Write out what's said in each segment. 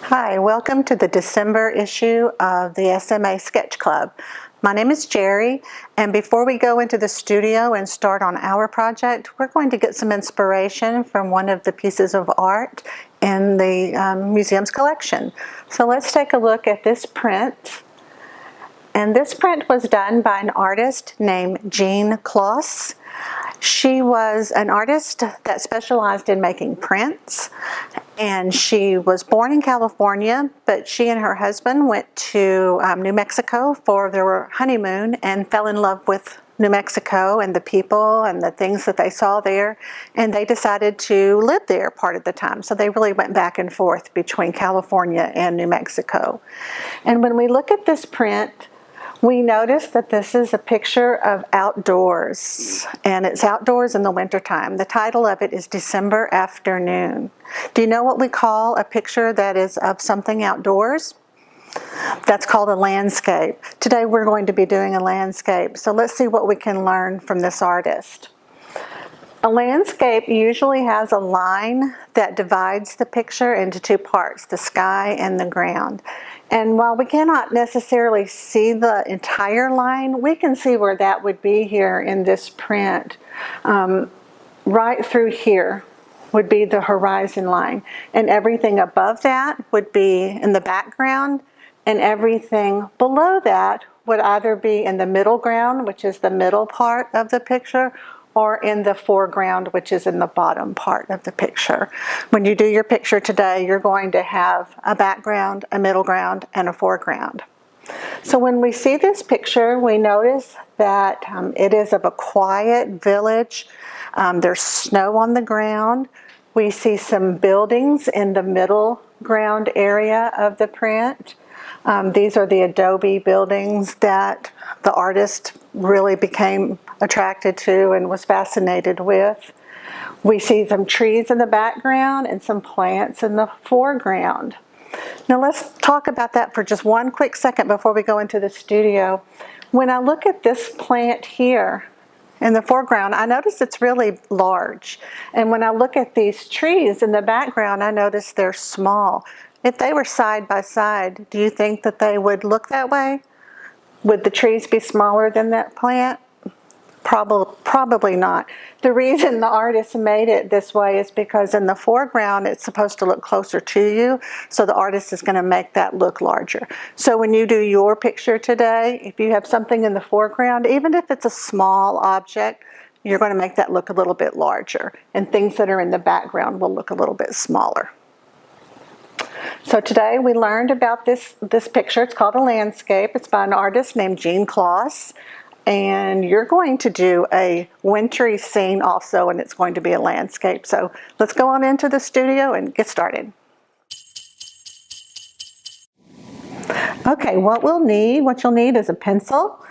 Hi, welcome to the December issue of the SMA Sketch Club. My name is Jerry, and before we go into the studio and start on our project, we're going to get some inspiration from one of the pieces of art in the museum's collection. So let's take a look at this print. And this print was done by an artist named Jean Kloss. She was an artist that specialized in making prints, and she was born in California, but she and her husband went to New Mexico for their honeymoon and fell in love with New Mexico and the people and the things that they saw there, and they decided to live there part of the time. So they really went back and forth between California and New Mexico. And when we look at this print, we notice that this is a picture of outdoors, and it's outdoors in the wintertime. The title of it is December Afternoon. Do you know what we call a picture that is of something outdoors? That's called a landscape. Today we're going to be doing a landscape, so let's see what we can learn from this artist. A landscape usually has a line that divides the picture into two parts, the sky and the ground. And while we cannot necessarily see the entire line, we can see where that would be here in this print. Right through here would be the horizon line, and everything above that would be in the background, and everything below that would either be in the middle ground, which is the middle part of the picture, or in the foreground, which is in the bottom part of the picture. When you do your picture today, you're going to have a background, a middle ground, and a foreground. So when we see this picture, we notice that it is of a quiet village. There's snow on the ground. We see some buildings in the middle ground area of the print. These are the adobe buildings that the artist really became attracted to and was fascinated with. We see some trees in the background and some plants in the foreground. Now let's talk about that for just one quick second before we go into the studio. When I look at this plant here in the foreground, I notice it's really large. And when I look at these trees in the background, I notice they're small. If they were side by side, do you think that they would look that way? Would the trees be smaller than that plant? Probably not. The reason the artist made it this way is because in the foreground it's supposed to look closer to you, so the artist is going to make that look larger. So when you do your picture today, if you have something in the foreground, even if it's a small object, you're going to make that look a little bit larger, and things that are in the background will look a little bit smaller. So today we learned about this picture. It's called a landscape. It's by an artist named Jean Kloss. And you're going to do a wintry scene also, and it's going to be a landscape. So let's go on into the studio and get started. Okay, what you'll need is a pencil,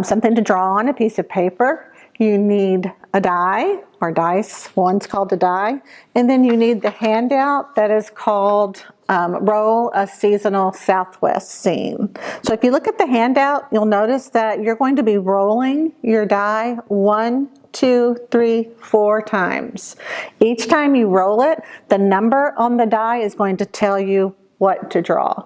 something to draw on, a piece of paper. You need a die, or dice, one's called a die, and then you need the handout that is called Roll a Seasonal Southwest Scene. So if you look at the handout, you'll notice that you're going to be rolling your die 1, 2, 3, 4 times. Each time you roll it, the number on the die is going to tell you what to draw.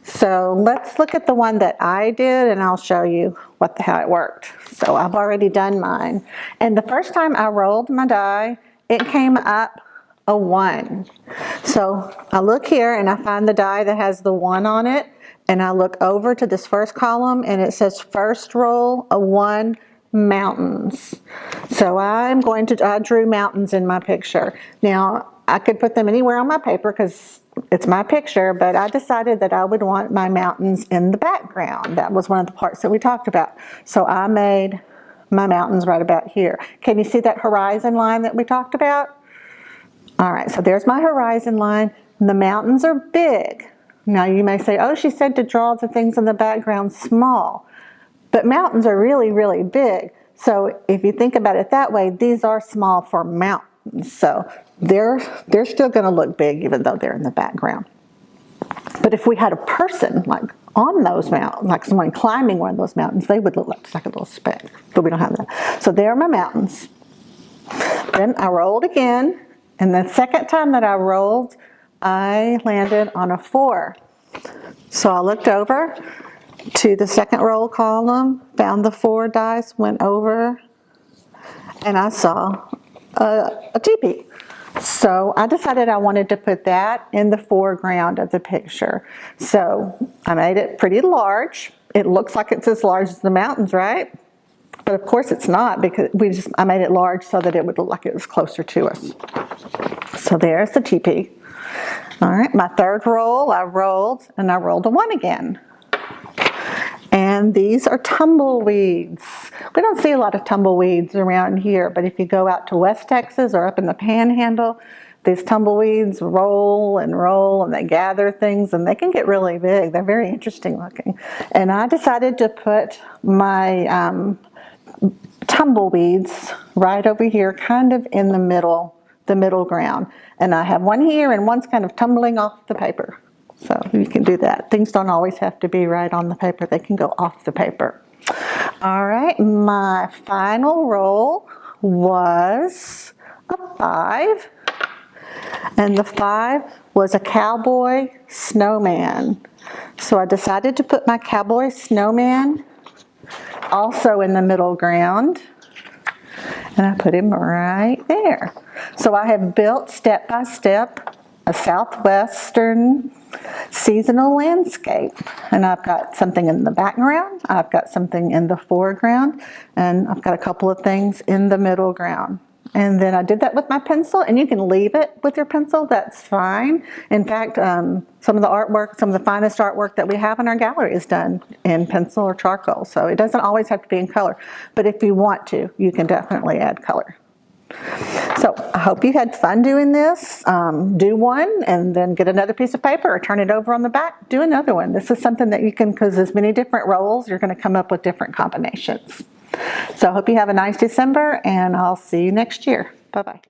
So let's look at the one that I did, and I'll show you how it worked. So I've already done mine. And the first time I rolled my die, it came up a 1. So I look here and I find the die that has the 1 on it, and I look over to this first column and it says first roll a 1, mountains. So I drew mountains in my picture. Now I could put them anywhere on my paper because it's my picture, but I decided that I would want my mountains in the background. That was one of the parts that we talked about. So I made my mountains right about here. Can you see that horizon line that we talked about? All right, so there's my horizon line. The mountains are big. Now you may say, oh, she said to draw the things in the background small. But mountains are really, really big. So if you think about it that way, these are small for mountains. So they're still going to look big even though they're in the background. But if we had a person like on those mountains, like someone climbing one of those mountains, they would look like a little speck. But we don't have that. So there are my mountains. Then I rolled again. And the second time that I rolled, I landed on a 4. So I looked over to the second roll column, found the 4 dice, went over, and I saw a teepee. So I decided I wanted to put that in the foreground of the picture. So I made it pretty large. It looks like it's as large as the mountains, right? But of course it's not, because I made it large so that it would look like it was closer to us. So there's the teepee. All right, my third roll, I rolled a 1 again. And these are tumbleweeds. We don't see a lot of tumbleweeds around here, but if you go out to West Texas or up in the Panhandle, these tumbleweeds roll and they gather things, and they can get really big. They're very interesting looking. And I decided to put my tumbleweeds right over here, kind of in the middle ground. And I have one here and one's kind of tumbling off the paper. So you can do that. Things don't always have to be right on the paper. They can go off the paper. All right, my final roll was a 5. And the 5 was a Cowboy Snowman. So I decided to put my Cowboy Snowman also in the middle ground. And I put him right there. So I have built step by step a southwestern seasonal landscape. And I've got something in the background, I've got something in the foreground, and I've got a couple of things in the middle ground. And then I did that with my pencil, and you can leave it with your pencil, that's fine. In fact, some of the artwork, some of the finest artwork that we have in our gallery is done in pencil or charcoal, so it doesn't always have to be in color. But if you want to, you can definitely add color. So I hope you had fun doing this. Do one and then get another piece of paper or turn it over on the back, do another one. This is something that you can, because there's many different rolls, you're going to come up with different combinations. So I hope you have a nice December, and I'll see you next year. Bye-bye.